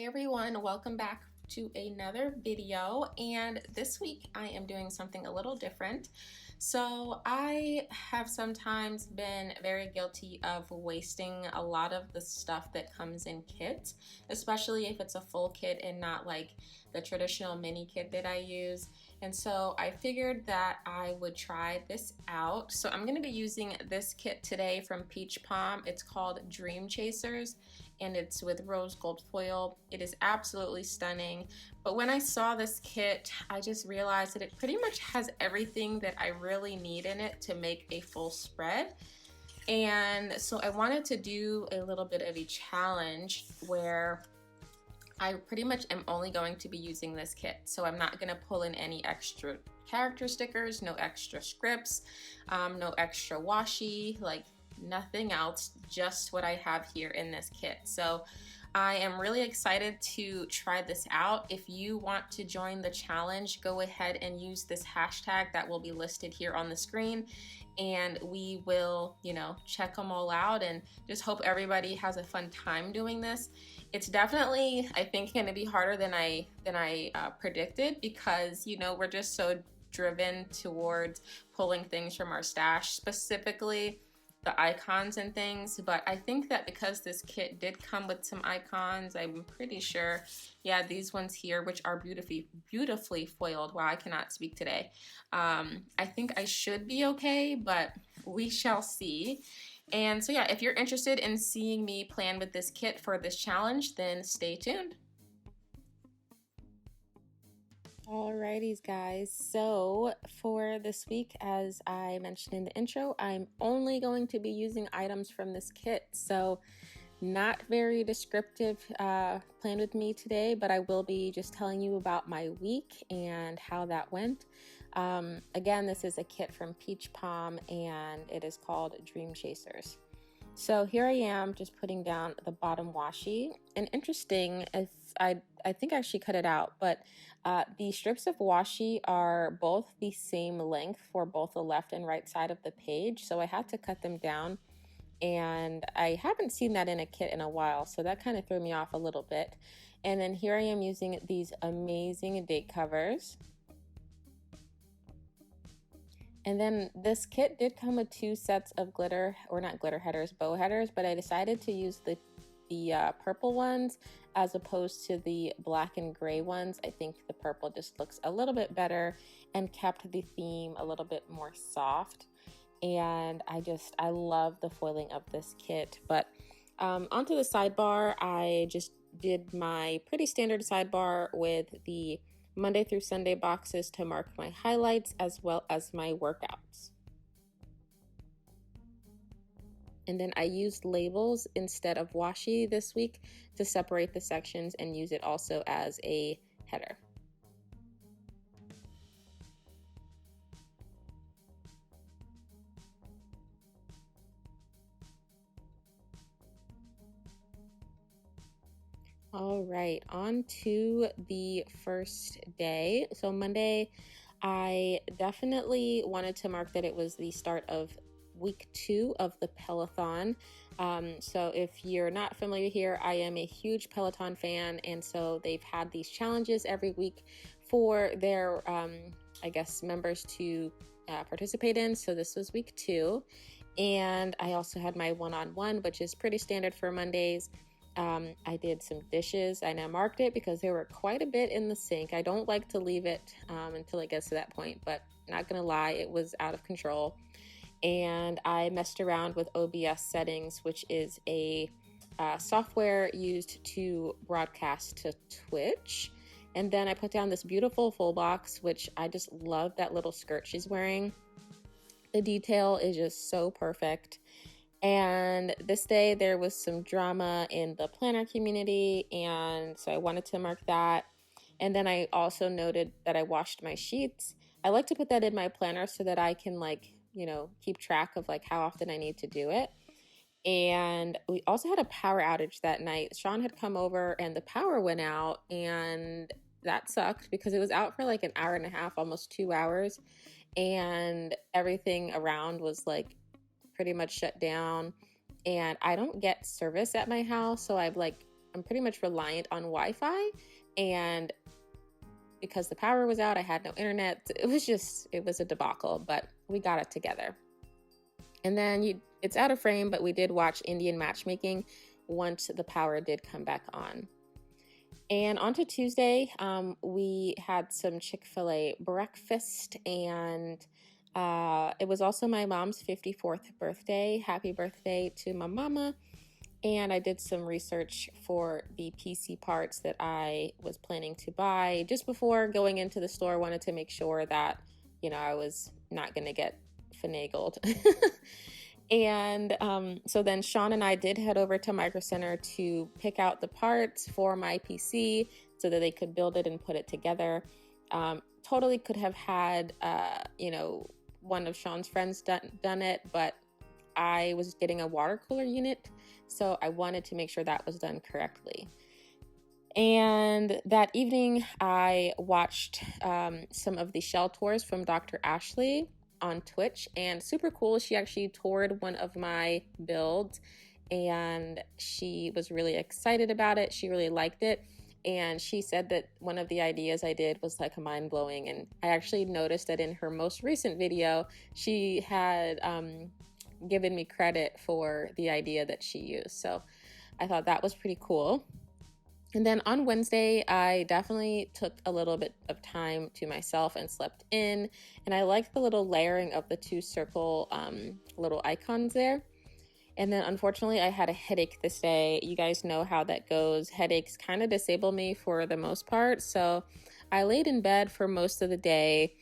everyone, welcome back to another video, and this week I am doing something a little different. So I have sometimes been very guilty of wasting a lot of the stuff that comes in kits, especially if it's a full kit and not like the traditional mini kit that I use. And so I figured that I would try this out. So I'm going to be using this kit today from Peach Palm. It's called Dream Chasers, and it's with rose gold foil. It is absolutely stunning. But when I saw this kit, I just realized that it pretty much has everything that I really need in it to make a full spread. And so I wanted to do a little bit of a challenge where I pretty much am only going to be using this kit. So I'm not going to pull in any extra character stickers, no extra scripts, no extra washi, like nothing else, just what I have here in this kit. So I am really excited to try this out. If you want to join the challenge, go ahead and use this hashtag that will be listed here on the screen, and we will, check them all out and just hope everybody has a fun time doing this. It's definitely, I think, going to be harder than I predicted, because we're just so driven towards pulling things from our stash, specifically the icons and things. But I think that because this kit did come with some icons, I'm pretty sure, yeah, these ones here, which are beautifully foiled. Wow, I cannot speak today. I think I should be okay, but we shall see. And so yeah, if you're interested in seeing me plan with this kit for this challenge, then stay tuned. Alrighties guys, so for this week, as I mentioned in the intro, I'm only going to be using items from this kit. So not very descriptive plan with me today, but I will be just telling you about my week and how that went. Again, this is a kit from Peach Palm and it is called Dream Chasers. So here I am just putting down the bottom washi. And interesting, if I think I actually cut it out, but the strips of washi are both the same length for both the left and right side of the page. So I had to cut them down, and I haven't seen that in a kit in a while. So that kind of threw me off a little bit. And then here I am using these amazing date covers. And then this kit did come with 2 sets of glitter, or not glitter headers, bow headers, but I decided to use the purple ones as opposed to the black and gray ones. I think the purple just looks a little bit better and kept the theme a little bit more soft. And I love the foiling of this kit. But onto the sidebar, I just did my pretty standard sidebar with the Monday through Sunday boxes to mark my highlights as well as my workouts. And then I used labels instead of washi this week to separate the sections and use it also as a header. All right, on to the first day. So Monday, I definitely wanted to mark that it was the start of week 2 of the Peloton. So if you're not familiar here, I am a huge Peloton fan, and so they've had these challenges every week for their, members to participate in. So this was week 2, and I also had my one-on-one, which is pretty standard for Mondays. I did some dishes, and I marked it because there were quite a bit in the sink. I don't like to leave it until it gets to that point, but not gonna lie, it was out of control. And I messed around with OBS settings, which is a software used to broadcast to Twitch. And then I put down this beautiful full box, which I just love that little skirt she's wearing. The detail is just so perfect. And this day there was some drama in the planner community, and so I wanted to mark that. And then I also noted that I washed my sheets. I like to put that in my planner so that I can keep track of how often I need to do it. And we also had a power outage that night. Sean had come over and the power went out, and that sucked because it was out for an hour and a half, almost 2 hours. And everything around was pretty much shut down, and I don't get service at my house, so I'm I'm pretty much reliant on Wi-Fi, and because the power was out, I had no internet. It was a debacle, but we got it together. And then it's out of frame, but we did watch Indian matchmaking once the power did come back on. And on to Tuesday, we had some Chick-fil-A breakfast, and it was also my mom's 54th birthday. Happy birthday to my mama. And I did some research for the PC parts that I was planning to buy. Just before going into the store, wanted to make sure that, I was not going to get finagled. And so then Sean and I did head over to Micro Center to pick out the parts for my PC so that they could build it and put it together. Totally could have had, one of Sean's friends done it, but I was getting a water cooler unit, so I wanted to make sure that was done correctly. And that evening, I watched some of the shell tours from Dr. Ashley on Twitch, and super cool. She actually toured one of my builds, and she was really excited about it. She really liked it, and she said that one of the ideas I did was like mind-blowing. And I actually noticed that in her most recent video, she had given me credit for the idea that she used. So I thought that was pretty cool. And then on Wednesday, I definitely took a little bit of time to myself and slept in. And I liked the little layering of the two circle little icons there. And then unfortunately, I had a headache this day. You guys know how that goes. Headaches kind of disable me for the most part. So I laid in bed for most of the day.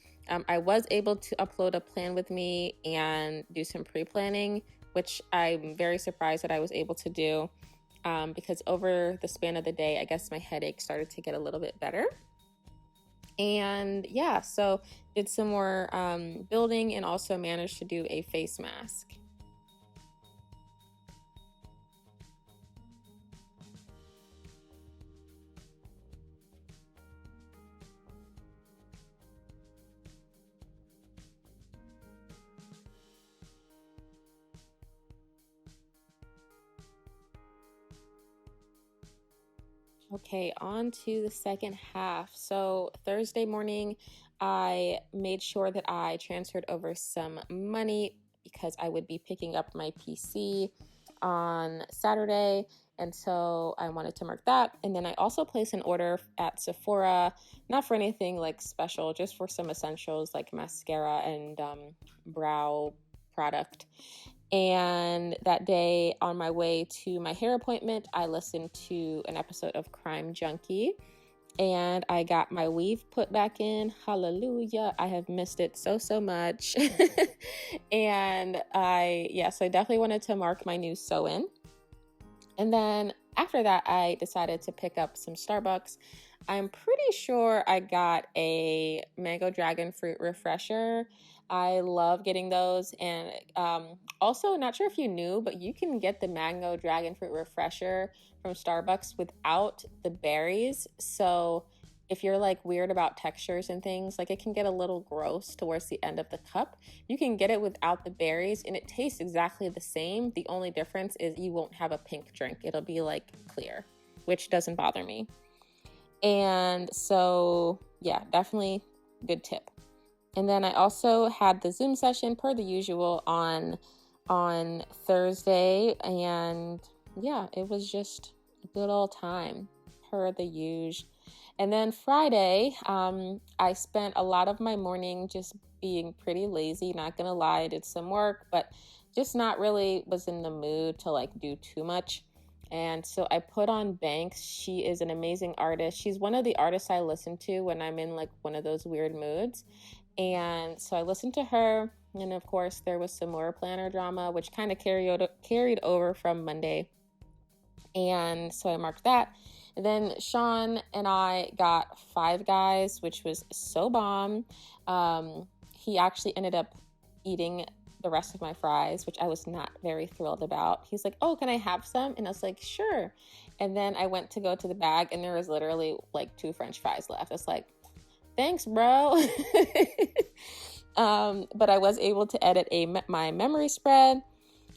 I was able to upload a plan with me and do some pre-planning, which I'm very surprised that I was able to do. Because over the span of the day, I guess my headache started to get a little bit better. And yeah, so did some more building and also managed to do a face mask. Okay, on to the second half. So Thursday morning, I made sure that I transferred over some money because I would be picking up my PC on Saturday. And so I wanted to mark that. And then I also placed an order at Sephora, not for anything like special, just for some essentials like mascara and brow product. And that day, on my way to my hair appointment, I listened to an episode of Crime Junkie, and I got my weave put back in. Hallelujah. I have missed it so much. And so I definitely wanted to mark my new sew-in. And then after that, I decided to pick up some Starbucks. I'm pretty sure I got a mango dragon fruit refresher. I love getting those. And also, not sure if you knew, but you can get the mango dragon fruit refresher from Starbucks without the berries. So if you're like weird about textures and things, like it can get a little gross towards the end of the cup. You can get it without the berries and it tastes exactly the same. The only difference is you won't have a pink drink. It'll be like clear, which doesn't bother me. And so, yeah, definitely good tip. And then I also had the Zoom session per the usual on Thursday. And yeah, it was just a good old time per the usual. And then Friday, I spent a lot of my morning just being pretty lazy. Not gonna lie, I did some work, but just not really was in the mood to like do too much. And so I put on Banks. She is an amazing artist. She's one of the artists I listen to when I'm in like one of those weird moods. And so I listened to her. And of course, there was some more planner drama, which kind of carried over from Monday. And so I marked that. And then Sean and I got Five Guys, which was so bomb. He actually ended up eating the rest of my fries, which I was not very thrilled about. He's like, "Oh, can I have some?" And I was like, "Sure." And then I went to go to the bag and there was literally like 2 French fries left. I was like, "Thanks, bro." But I was able to edit my memory spread.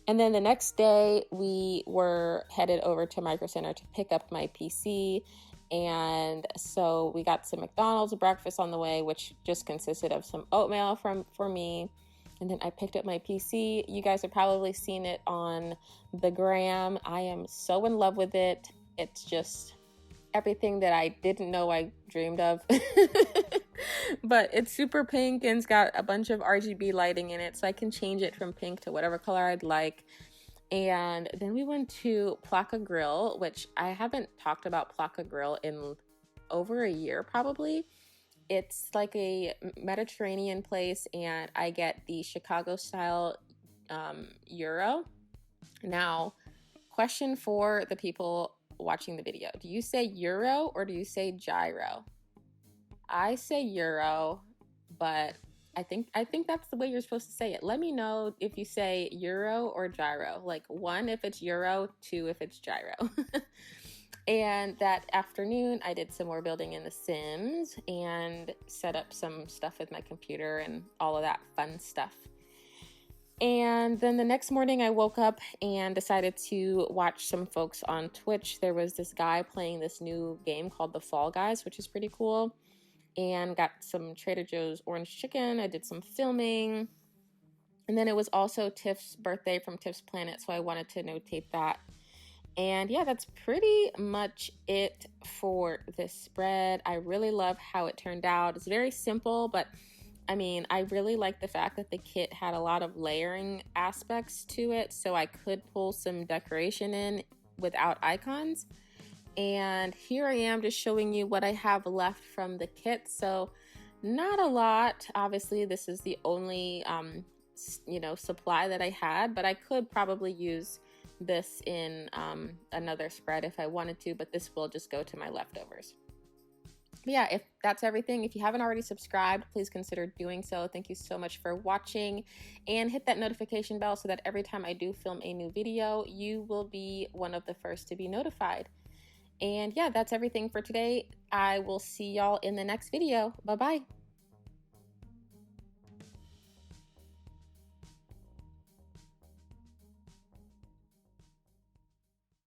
And then the next day we were headed over to Micro Center to pick up my PC. And so we got some McDonald's breakfast on the way, which just consisted of some oatmeal for me. And then I picked up my PC. You guys have probably seen it on the gram. I am so in love with it. It's just everything that I didn't know I dreamed of. But it's super pink and it's got a bunch of RGB lighting in it, so I can change it from pink to whatever color I'd like. And then we went to Placa Grill, which I haven't talked about Placa Grill in over a year probably. It's like a Mediterranean place, and I get the Chicago style gyro. Now, question for the people watching the video: do you say gyro or do you say gyro? I say gyro, but I think that's the way you're supposed to say it. Let me know if you say gyro or gyro. Like 1 if it's gyro, 2 if it's gyro. And that afternoon, I did some more building in The Sims and set up some stuff with my computer and all of that fun stuff. And then the next morning, I woke up and decided to watch some folks on Twitch. There was this guy playing this new game called The Fall Guys, which is pretty cool. And got some Trader Joe's orange chicken. I did some filming. And then it was also Tiff's birthday from Tiff's Planet, so I wanted to notate that. And yeah, that's pretty much it for this spread. I really love how it turned out. It's very simple, but I mean, I really like the fact that the kit had a lot of layering aspects to it, so I could pull some decoration in without icons. And here I am just showing you what I have left from the kit. So not a lot. Obviously, this is the only, supply that I had, but I could probably use this in another spread if I wanted to, but this will just go to my leftovers. But yeah, if that's everything, if you haven't already subscribed, please consider doing so. Thank you so much for watching, and hit that notification bell so that every time I do film a new video, you will be one of the first to be notified. And yeah, that's everything for today. I will see y'all in the next video. Bye-bye.